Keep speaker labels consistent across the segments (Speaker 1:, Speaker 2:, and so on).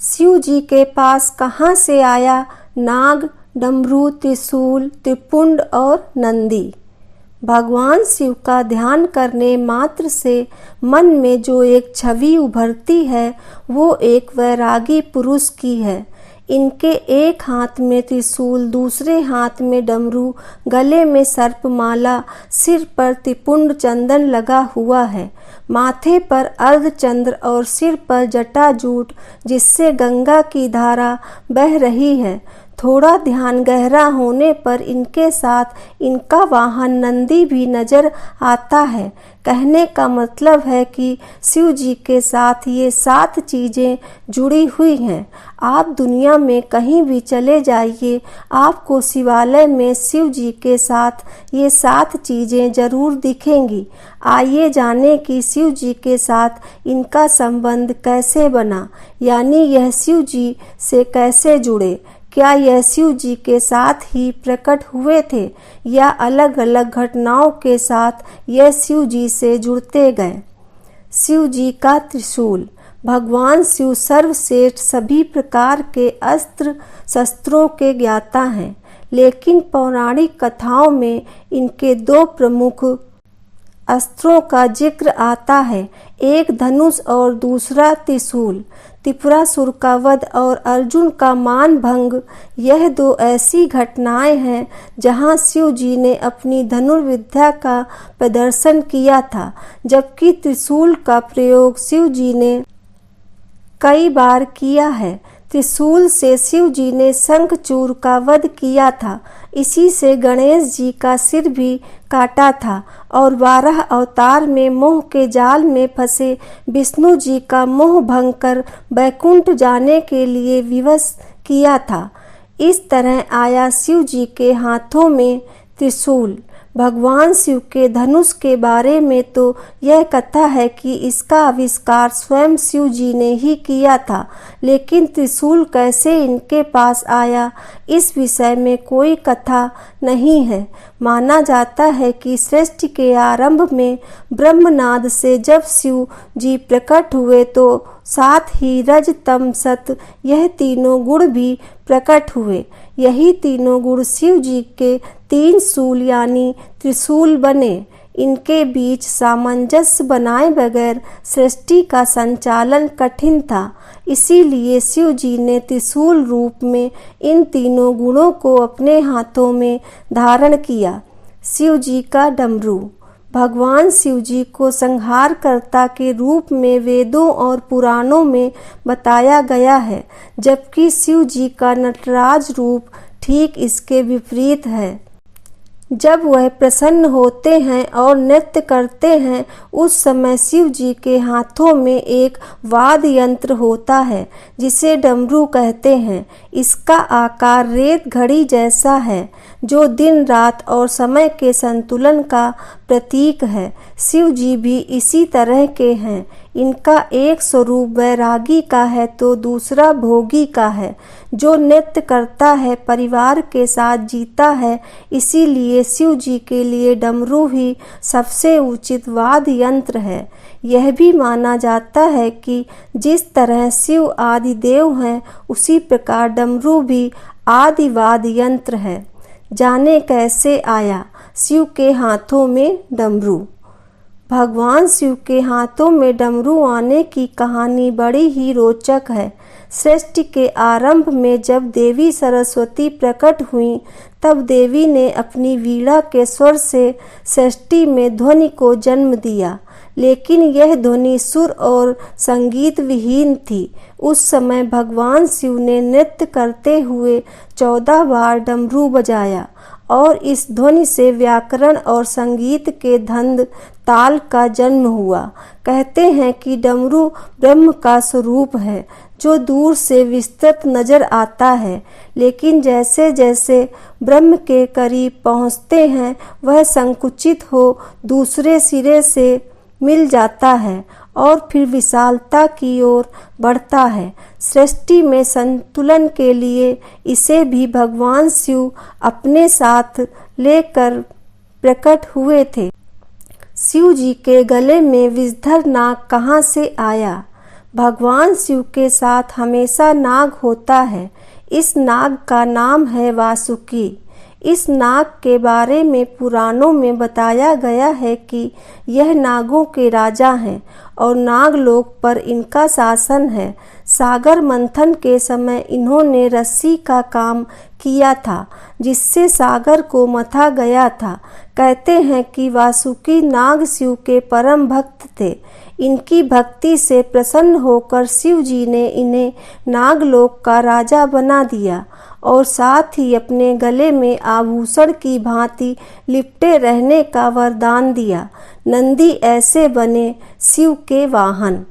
Speaker 1: शिव जी के पास कहाँ से आया नाग, डमरू, त्रिशूल, त्रिपुंड और नंदी। भगवान शिव का ध्यान करने मात्र से मन में जो एक छवि उभरती है वो एक वैरागी पुरुष की है। इनके एक हाथ में त्रिशूल, दूसरे हाथ में डमरू, गले में सर्पमाला, सिर पर त्रिपुंड चंदन लगा हुआ है, माथे पर अर्धचंद्र और सिर पर जटाजूट जिससे गंगा की धारा बह रही है। थोड़ा ध्यान गहरा होने पर इनके साथ इनका वाहन नंदी भी नजर आता है। कहने का मतलब है कि शिव जी के साथ ये 7 चीजें जुड़ी हुई हैं। आप दुनिया में कहीं भी चले जाइए, आपको शिवालय में शिव जी के साथ ये 7 चीजें जरूर दिखेंगी। आइए जाने कि शिव जी के साथ इनका संबंध कैसे बना, यानी यह शिव जी से कैसे जुड़े। क्या यह शिव जी के साथ ही प्रकट हुए थे या अलग अलग घटनाओं के साथ यह शिव जी से जुड़ते गए। शिव जी का त्रिशूल। भगवान शिव सर्वश्रेष्ठ सभी प्रकार के अस्त्र शस्त्रों के ज्ञाता हैं, लेकिन पौराणिक कथाओं में इनके 2 प्रमुख अस्त्रों का जिक्र आता है, एक धनुष और दूसरा त्रिशूल। त्रिपुरासुर का वध और अर्जुन का मान भंग, यह 2 ऐसी घटनाएं हैं जहां शिव जी ने अपनी धनुर्विद्या का प्रदर्शन किया था, जबकि त्रिशूल का प्रयोग शिव जी ने कई बार किया है। त्रिशूल से शिव जी ने शंखचूर का वध किया था, इसी से गणेश जी का सिर भी काटा था और 12 अवतार में मोह के जाल में फंसे विष्णु जी का मोह भंग कर वैकुंठ जाने के लिए विवश किया था। इस तरह आया शिव जी के हाथों में त्रिशूल। भगवान शिव के धनुष के बारे में तो यह कथा है कि इसका आविष्कार स्वयं शिव जी ने ही किया था, लेकिन त्रिशूल कैसे इनके पास आया इस विषय में कोई कथा नहीं है। माना जाता है कि सृष्टि के आरंभ में ब्रह्मनाद से जब शिव जी प्रकट हुए तो साथ ही रज तम सत यह तीनों गुण भी प्रकट हुए। यही तीनों गुण शिव जी के 3 शूल यानी त्रिशूल बने। इनके बीच सामंजस्य बनाए बगैर सृष्टि का संचालन कठिन था, इसीलिए शिव जी ने त्रिशूल रूप में इन तीनों गुणों को अपने हाथों में धारण किया। शिव जी का डमरू। भगवान शिव जी को संहारकर्ता के रूप में वेदों और पुराणों में बताया गया है, जबकि शिव जी का नटराज रूप ठीक इसके विपरीत है। जब वह प्रसन्न होते हैं और नृत्य करते हैं उस समय शिव जी के हाथों में एक वाद्य यंत्र होता है जिसे डमरू कहते हैं। इसका आकार रेत घड़ी जैसा है जो दिन रात और समय के संतुलन का प्रतीक है। शिव जी भी इसी तरह के हैं। इनका एक स्वरूप वैरागी का है तो दूसरा भोगी का है। जो नृत्य करता है परिवार के साथ जीता है, इसीलिए शिव जी के लिए डमरू ही सबसे उचित वाद्य यंत्र है। यह भी माना जाता है कि जिस तरह शिव आदि देव हैं उसी प्रकार डमरू भी आदि वाद्य यंत्र है। जाने कैसे आया शिव के हाथों में डमरू। भगवान शिव के हाथों में डमरू आने की कहानी बड़ी ही रोचक है। सृष्टि के आरंभ में जब देवी सरस्वती प्रकट हुई तब देवी ने अपनी वीणा के स्वर से सृष्टि में ध्वनि को जन्म दिया, लेकिन यह ध्वनि सुर और संगीत विहीन थी। उस समय भगवान शिव ने नृत्य करते हुए 14 बार डमरू बजाया और इस ध्वनि से व्याकरण और संगीत के धंध ताल का जन्म हुआ। कहते हैं कि डमरू ब्रह्म का स्वरूप है जो दूर से विस्तृत नजर आता है, लेकिन जैसे जैसे ब्रह्म के करीब पहुँचते हैं वह संकुचित हो दूसरे सिरे से मिल जाता है और फिर विशालता की ओर बढ़ता है। सृष्टि में संतुलन के लिए इसे भी भगवान शिव अपने साथ लेकर प्रकट हुए थे। शिव जी के गले में विषधर नाग कहाँ से आया। भगवान शिव के साथ हमेशा नाग होता है। इस नाग का नाम है वासुकी। इस नाग के बारे में पुराणों में बताया गया है कि यह नागों के राजा हैं और नागलोक पर इनका शासन है। सागर मंथन के समय इन्होंने रस्सी का काम किया था जिससे सागर को मथा गया था। कहते हैं कि वासुकी नाग शिव के परम भक्त थे। इनकी भक्ति से प्रसन्न होकर शिव जी ने इन्हें नागलोक का राजा बना दिया और साथ ही अपने गले में आभूषण की भांति लिपटे रहने का वरदान दिया। नंदी ऐसे बने शिव के वाहन।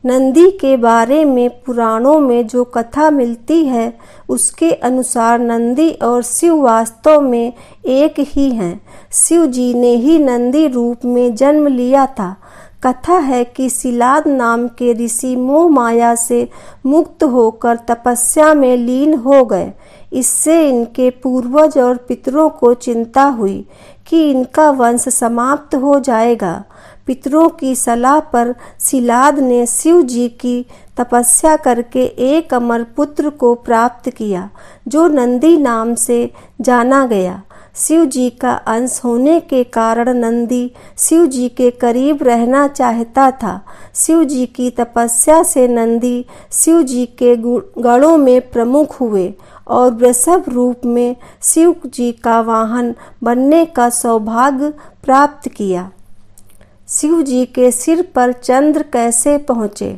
Speaker 1: नंदी के बारे में पुराणों में जो कथा मिलती है उसके अनुसार नंदी और शिव वास्तव में एक ही हैं। शिव जी ने ही नंदी रूप में जन्म लिया था। कथा है कि शिलाद नाम के ऋषि मोह माया से मुक्त होकर तपस्या में लीन हो गए। इससे इनके पूर्वज और पितरों को चिंता हुई कि इनका वंश समाप्त हो जाएगा। पितरों की सलाह पर शिलाद ने शिव जी की तपस्या करके एक अमर पुत्र को प्राप्त किया जो नंदी नाम से जाना गया। शिव जी का अंश होने के कारण नंदी शिव जी के करीब रहना चाहता था। शिव जी की तपस्या से नंदी शिव जी के गणों में प्रमुख हुए और वृषभ रूप में शिव जी का वाहन बनने का सौभाग्य प्राप्त किया। शिव जी के सिर पर चंद्र कैसे पहुँचे?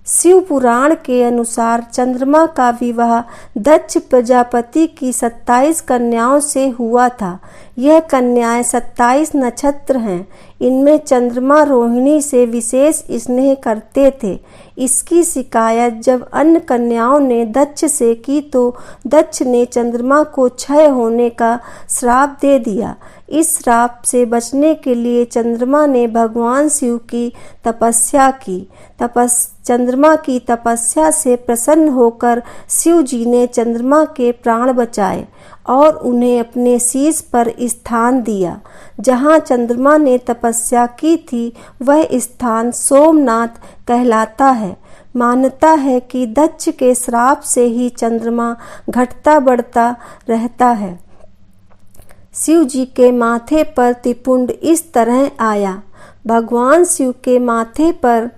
Speaker 1: शिव पुराण के अनुसार चंद्रमा का विवाह दक्ष प्रजापति की 27 कन्याओं से हुआ था। यह कन्याएं 27 नक्षत्र हैं। इनमें चंद्रमा रोहिणी से विशेष स्नेह करते थे। इसकी शिकायत जब अन्य कन्याओं ने दक्ष से की तो दक्ष ने चंद्रमा को क्षय होने का श्राप दे दिया। इस श्राप से बचने के लिए चंद्रमा ने भगवान शिव की तपस्या की। चंद्रमा की तपस्या से प्रसन्न होकर शिव जी ने चंद्रमा के प्राण बचाए और उन्हें अपने शीश पर स्थान दिया। जहाँ चंद्रमा ने तपस्या की थी वह स्थान सोमनाथ कहलाता है। मान्यता है कि दक्ष के श्राप से ही चंद्रमा घटता बढ़ता रहता है। शिव जी के माथे पर त्रिपुंड इस तरह आया। भगवान शिव के माथे पर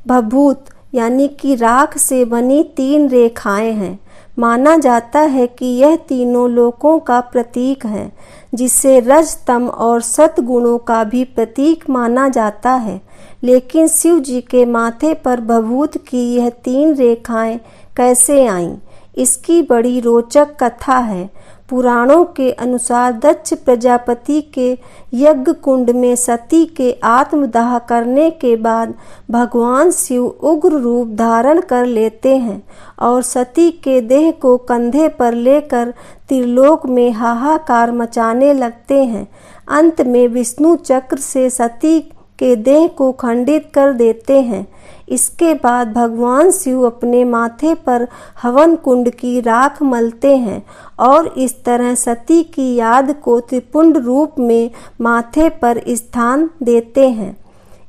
Speaker 1: भभूत यानी कि राख से बनी 3 रेखाएं हैं। माना जाता है कि यह तीनों लोकों का प्रतीक है, जिसे रज तम और सत गुणों का भी प्रतीक माना जाता है। लेकिन शिव जी के माथे पर भभूत की यह 3 रेखाएं कैसे आईं? इसकी बड़ी रोचक कथा है। पुराणों के अनुसार दक्ष प्रजापति के यज्ञ कुंड में सती के आत्मदाह करने के बाद भगवान शिव उग्र रूप धारण कर लेते हैं और सती के देह को कंधे पर लेकर त्रिलोक में हाहाकार मचाने लगते हैं। अंत में विष्णु चक्र से सती के देह को खंडित कर देते हैं। इसके बाद भगवान शिव अपने माथे पर हवन कुंड की राख मलते हैं और इस तरह सती की याद को त्रिपुंड रूप में माथे पर स्थान देते हैं।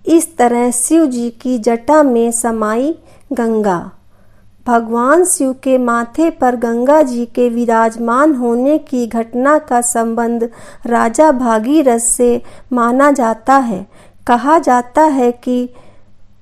Speaker 1: इस तरह शिव जी की जटा में समाई गंगा। भगवान शिव के माथे पर गंगा जी के विराजमान होने की घटना का संबंध राजा भागीरथ से माना जाता है। कहा जाता है कि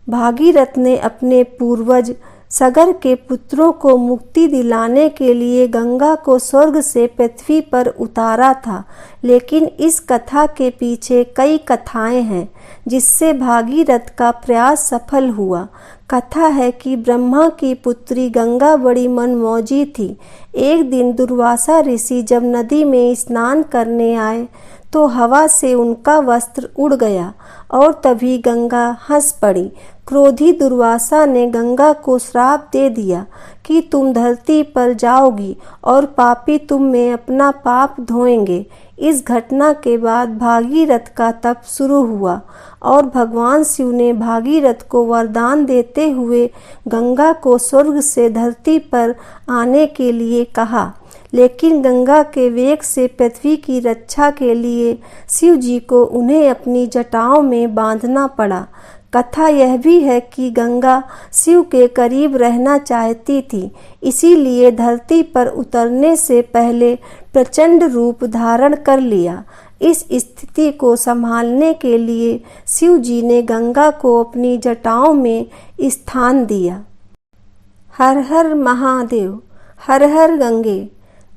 Speaker 1: भागीरथ ने अपने पूर्वज सगर के पुत्रों को मुक्ति दिलाने के लिए गंगा को स्वर्ग से पृथ्वी पर उतारा था। लेकिन इस कथा के पीछे कई कथाएं हैं जिससे भागीरथ का प्रयास सफल हुआ। कथा है कि ब्रह्मा की पुत्री गंगा बड़ी मनमौजी थी। एक दिन दुर्वासा ऋषि जब नदी में स्नान करने आए तो हवा से उनका वस्त्र उड़ गया और तभी गंगा हंस पड़ी। क्रोधी दुर्वासा ने गंगा को श्राप दे दिया कि तुम धरती पर जाओगी और पापी तुम में अपना पाप धोएंगे। इस घटना के बाद भागीरथ का तप शुरू हुआ और भगवान शिव ने भागीरथ को वरदान देते हुए गंगा को स्वर्ग से धरती पर आने के लिए कहा। लेकिन गंगा के वेग से पृथ्वी की रक्षा के लिए शिव जी को उन्हें अपनी जटाओं में बांधना पड़ा। कथा यह भी है कि गंगा शिव के करीब रहना चाहती थी, इसीलिए धरती पर उतरने से पहले प्रचंड रूप धारण कर लिया। इस स्थिति को संभालने के लिए शिव जी ने गंगा को अपनी जटाओं में स्थान दिया। हर हर महादेव, हर हर गंगे।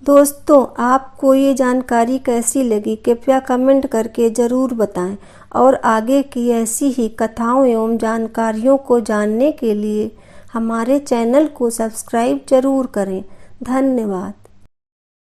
Speaker 1: दोस्तों, आपको ये जानकारी कैसी लगी कृपया कमेंट करके ज़रूर बताएं और आगे की ऐसी ही कथाओं एवं जानकारियों को जानने के लिए हमारे चैनल को सब्सक्राइब ज़रूर करें। धन्यवाद।